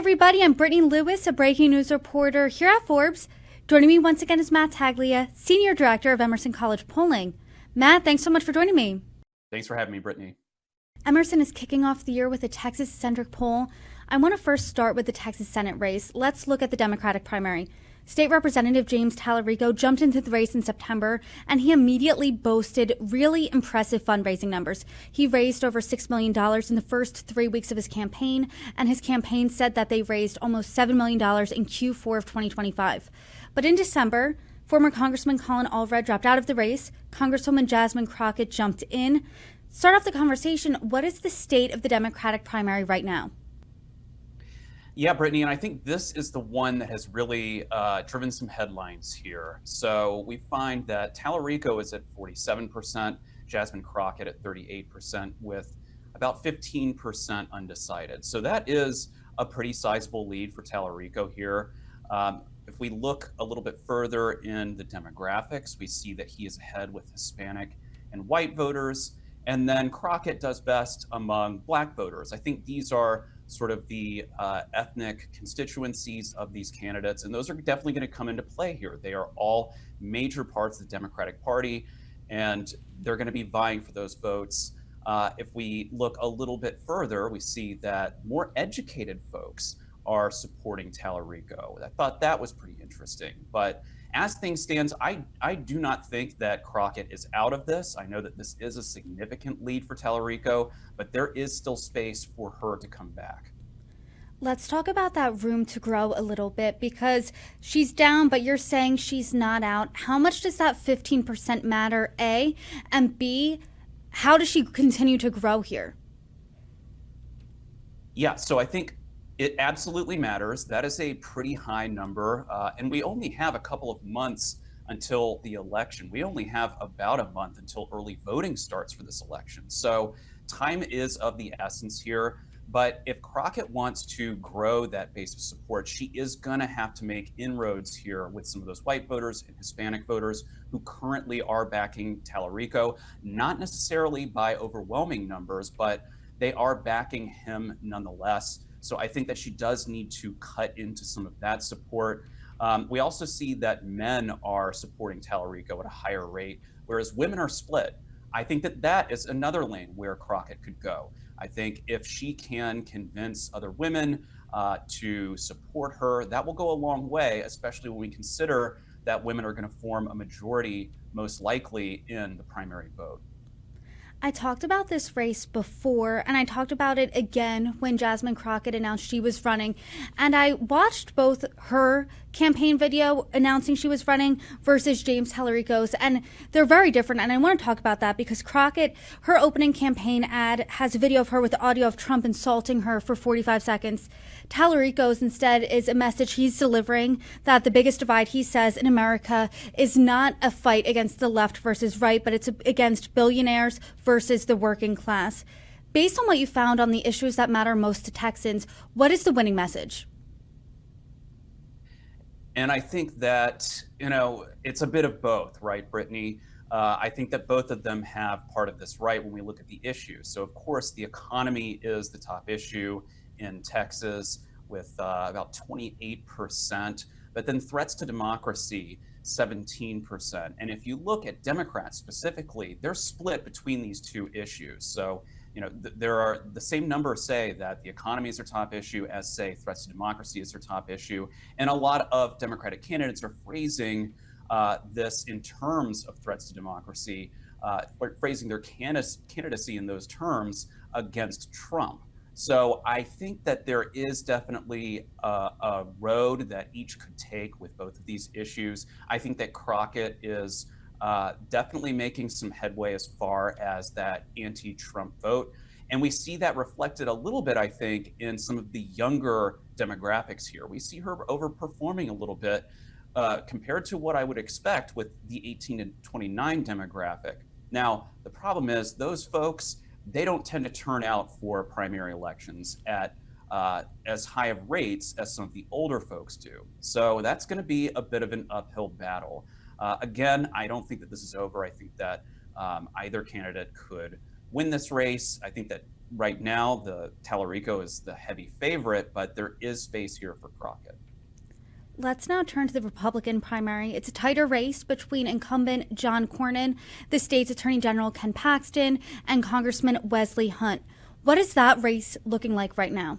everybody. I'm Brittany Lewis, a breaking news reporter here at Forbes. Joining me once again is Matt Taglia, Senior Director of Emerson College Polling. Matt, thanks so much for joining me. Thanks for having me, Brittany. Emerson is kicking off the year with a Texas-centric poll. I want to first start with the Texas Senate race. Let's look at the Democratic primary. State Representative James Tallarico jumped into the race in September, and he immediately boasted really impressive fundraising numbers. He raised over $6 million in the first 3 weeks of his campaign, and his campaign said that they raised almost $7 million in Q4 of 2025. But in December, former Congressman Colin Allred dropped out of the race. Congresswoman Jasmine Crockett jumped in. Start off the conversation, what is the state of the Democratic primary right now? Yeah, Brittany, and I think this is the one that has really driven some headlines here. So we find that Tallarico is at 47%, Jasmine Crockett at 38%, with about 15% undecided. So that is a pretty sizable lead for Tallarico here. If we look a little bit further in the demographics, we see that he is ahead with Hispanic and white voters. And then Crockett does best among Black voters. I think these are sort of the ethnic constituencies of these candidates, and those are definitely going to come into play here. They are all major parts of the Democratic Party, and they're going to be vying for those votes. If we look a little bit further, we see that more educated folks are supporting Tallarico. I thought that was pretty interesting. But as things stand, I do not think that Crockett is out of this. I know that this is a significant lead for Tallarico, but there is still space for her to come back. Let's talk about that room to grow a little bit, because she's down, but you're saying she's not out. How much does that 15% matter, A? And B, how does she continue to grow here? Yeah, so I think it absolutely matters. That is a pretty high number. And we only have a couple of months until the election. We only have about a month until early voting starts for this election. So time is of the essence here. But if Crockett wants to grow that base of support, she is going to have to make inroads here with some of those white voters and Hispanic voters who currently are backing Tallarico, not necessarily by overwhelming numbers, but they are backing him nonetheless. So I think that she does need to cut into some of that support. We also see that men are supporting Tallarico at a higher rate, whereas women are split. I think that that is another lane where Crockett could go. I think if she can convince other women to support her, that will go a long way, especially when we consider that women are going to form a majority, most likely, in the primary vote. I talked about this race before, and I talked about it again when Jasmine Crockett announced she was running. And I watched both her campaign video announcing she was running versus James Tallarico's, and they're very different. And I want to talk about that because Crockett, her opening campaign ad has a video of her with audio of Trump insulting her for 45 seconds. Tallarico's instead is a message he's delivering that the biggest divide, he says, in America is not a fight against the left versus right, but it's against billionaires versus the working class. Based on what you found on the issues that matter most to Texans, what is the winning message? And I think that, it's a bit of both, right, Brittany? I think that both of them have part of this right when we look at the issues. So, of course, the economy is the top issue in Texas with about 28%, but then threats to democracy, 17%. And if you look at Democrats specifically, they're split between these two issues. So, there are the same numbers say that the economy is their top issue as say threats to democracy is their top issue. And a lot of Democratic candidates are phrasing this in terms of threats to democracy, phrasing their candidacy in those terms against Trump. So I think that there is definitely a road that each could take with both of these issues. I think that Crockett is definitely making some headway as far as that anti-Trump vote. And we see that reflected a little bit, I think, in some of the younger demographics here. We see her overperforming a little bit compared to what I would expect with the 18 to 29 demographic. Now, the problem is those folks, they don't tend to turn out for primary elections at as high of rates as some of the older folks do. So that's going to be a bit of an uphill battle. Again, I don't think that this is over. I think that either candidate could win this race. I think that right now, the Tallarico is the heavy favorite, but there is space here for Crockett. Let's now turn to the Republican primary. It's a tighter race between incumbent John Cornyn, the state's Attorney General Ken Paxton, and Congressman Wesley Hunt. What is that race looking like right now?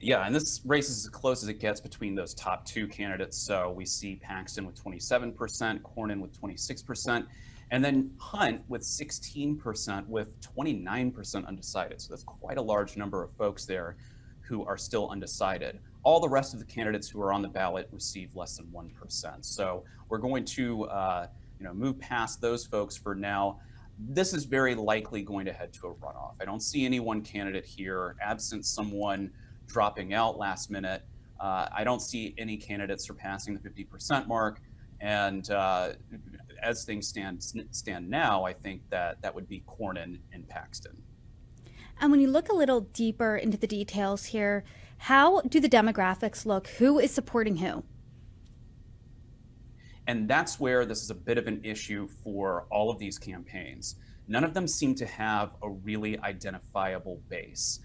Yeah, and this race is as close as it gets between those top two candidates. So we see Paxton with 27%, Cornyn with 26%, and then Hunt with 16% with 29% undecided. So that's quite a large number of folks there who are still undecided. All the rest of the candidates who are on the ballot receive less than 1%. So we're going to move past those folks for now. This is very likely going to head to a runoff. I don't see any one candidate here, absent someone dropping out last minute. I don't see any candidates surpassing the 50% mark. And as things stand now, I think that would be Cornyn and Paxton. And when you look a little deeper into the details here, how do the demographics look? Who is supporting who? And that's where this is a bit of an issue for all of these campaigns. None of them seem to have a really identifiable base.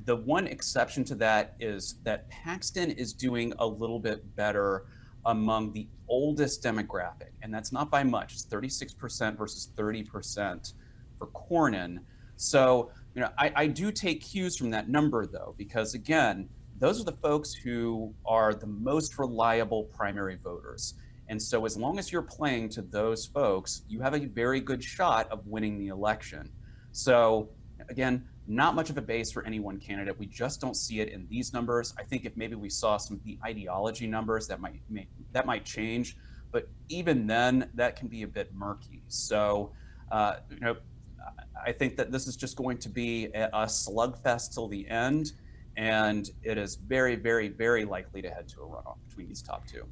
The one exception to that is that Paxton is doing a little bit better among the oldest demographic, and that's not by much. It's 36% versus 30% for Cornyn. So, I do take cues from that number, though, because again, those are the folks who are the most reliable primary voters. And so as long as you're playing to those folks, you have a very good shot of winning the election. So again, not much of a base for any one candidate. We just don't see it in these numbers. I think if maybe we saw some of the ideology numbers, that might change. But even then, that can be a bit murky. So, I think that this is just going to be a slugfest till the end, and it is very, very, very likely to head to a runoff between these top two.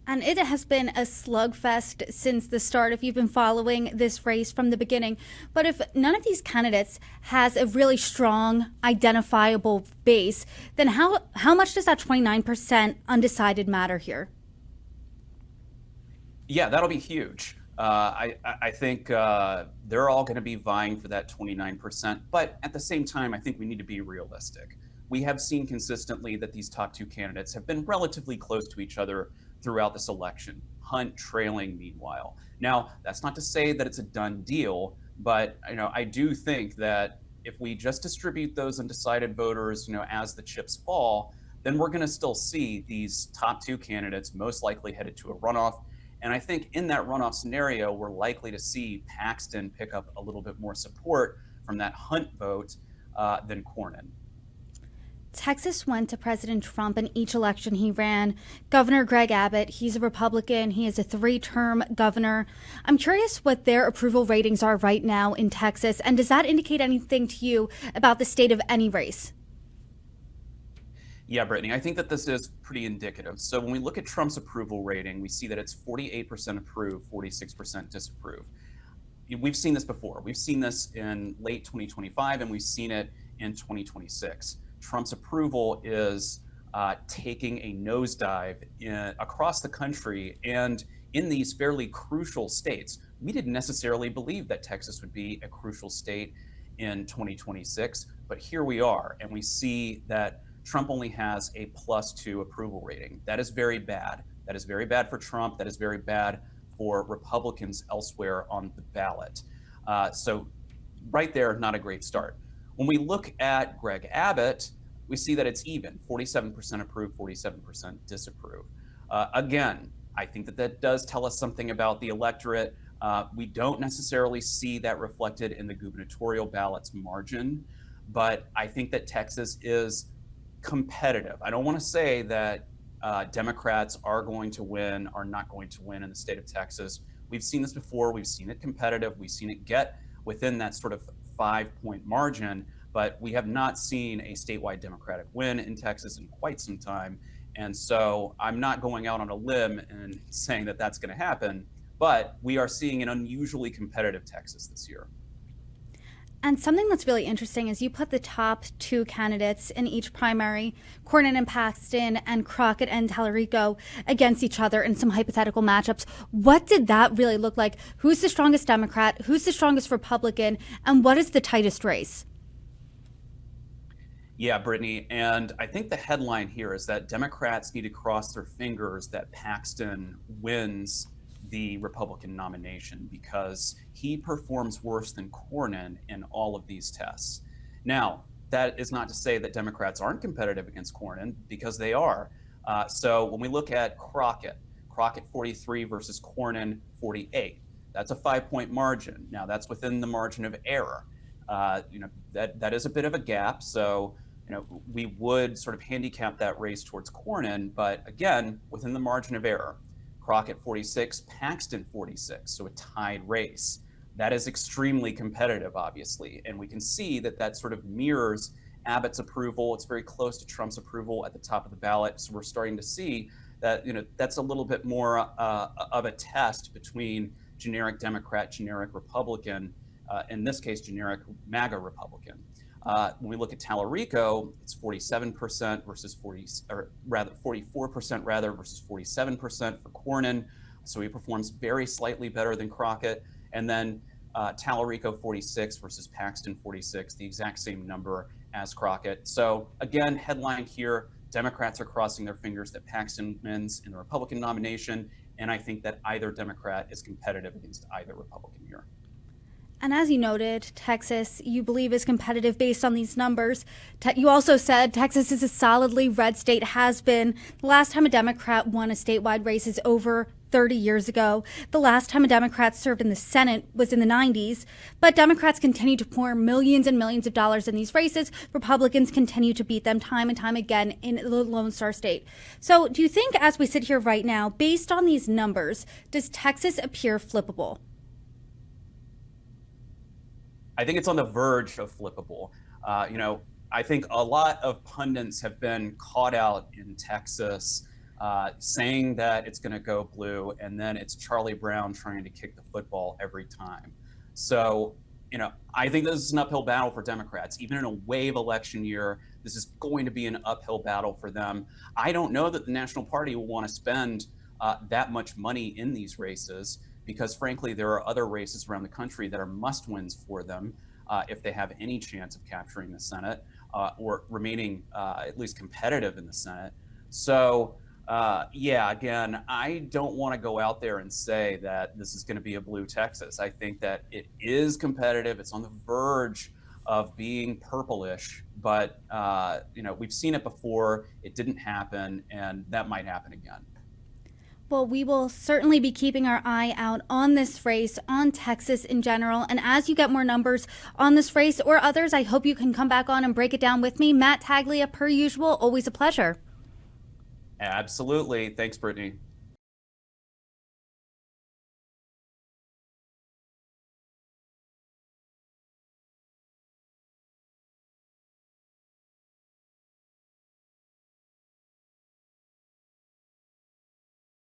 And it has been a slugfest since the start, if you've been following this race from the beginning. But if none of these candidates has a really strong, identifiable base, then how much does that 29% undecided matter here? Yeah, that'll be huge. I think they're all going to be vying for that 29%. But at the same time, I think we need to be realistic. We have seen consistently that these top two candidates have been relatively close to each other throughout this election, Hunt trailing meanwhile. Now, that's not to say that it's a done deal, but I do think that if we just distribute those undecided voters, as the chips fall, then we're going to still see these top two candidates most likely headed to a runoff. And I think in that runoff scenario, we're likely to see Paxton pick up a little bit more support from that Hunt vote than Cornyn. Texas went to President Trump in each election he ran. Governor Greg Abbott, he's a Republican. He is a 3-term governor. I'm curious what their approval ratings are right now in Texas. And does that indicate anything to you about the state of any race? Yeah, Brittany, I think that this is pretty indicative. So when we look at Trump's approval rating, we see that it's 48% approve, 46% disapprove. We've seen this before. We've seen this in late 2025, and we've seen it in 2026. Trump's approval is taking a nosedive across the country and in these fairly crucial states. We didn't necessarily believe that Texas would be a crucial state in 2026, but here we are, and we see that Trump only has a +2 approval rating. That is very bad. That is very bad for Trump. That is very bad for Republicans elsewhere on the ballot. So right there, not a great start. When we look at Greg Abbott, we see that it's even, 47% approve, 47% disapprove. Again, I think that does tell us something about the electorate. We don't necessarily see that reflected in the gubernatorial ballot's margin, but I think that Texas is competitive. I don't want to say that Democrats are going to win, are not going to win in the state of Texas. We've seen this before. We've seen it competitive. We've seen it get within that sort of 5-point margin, but we have not seen a statewide Democratic win in Texas in quite some time. And so I'm not going out on a limb and saying that that's going to happen, but we are seeing an unusually competitive Texas this year. And something that's really interesting is you put the top two candidates in each primary, Cornyn and Paxton and Crockett and Tallarico, against each other in some hypothetical matchups. What did that really look like? Who's the strongest Democrat? Who's the strongest Republican? And what is the tightest race? Yeah, Brittany. And I think the headline here is that Democrats need to cross their fingers that Paxton wins the Republican nomination because he performs worse than Cornyn in all of these tests. Now, that is not to say that Democrats aren't competitive against Cornyn, because they are. So when we look at Crockett 43 versus Cornyn 48, that's a 5-point margin. Now, that's within the margin of error. That is a bit of a gap. So we would sort of handicap that race towards Cornyn, but again, within the margin of error. Crockett 46, Paxton 46, so a tied race. That is extremely competitive, obviously, and we can see that that sort of mirrors Abbott's approval. It's very close to Trump's approval at the top of the ballot, so we're starting to see that that's a little bit more of a test between generic Democrat, generic Republican, in this case, generic MAGA Republican. When we look at Tallarico, it's 47% versus 44% rather versus 47% for Cornyn. So he performs very slightly better than Crockett. And then Tallarico 46 versus Paxton 46, the exact same number as Crockett. So again, headline here, Democrats are crossing their fingers that Paxton wins in the Republican nomination. And I think that either Democrat is competitive against either Republican here. And as you noted, Texas, you believe, is competitive based on these numbers. You also said Texas is a solidly red state, has been. The last time a Democrat won a statewide race is over 30 years ago. The last time a Democrat served in the Senate was in the 90s. But Democrats continue to pour millions and millions of dollars in these races. Republicans continue to beat them time and time again in the Lone Star State. So do you think, as we sit here right now, based on these numbers, does Texas appear flippable? I think it's on the verge of flippable. I think a lot of pundits have been caught out in Texas saying that it's going to go blue, and then it's Charlie Brown trying to kick the football every time. So, I think this is an uphill battle for Democrats. Even in a wave election year, this is going to be an uphill battle for them. I don't know that the National Party will want to spend that much money in these races, because frankly, there are other races around the country that are must-wins for them if they have any chance of capturing the Senate or remaining at least competitive in the Senate. So, again, I don't want to go out there and say that this is going to be a blue Texas. I think that it is competitive. It's on the verge of being purplish, but we've seen it before. It didn't happen, and that might happen again. Well, we will certainly be keeping our eye out on this race, on Texas in general. And as you get more numbers on this race or others, I hope you can come back on and break it down with me. Matt Taglia, per usual, always a pleasure. Absolutely. Thanks, Brittany.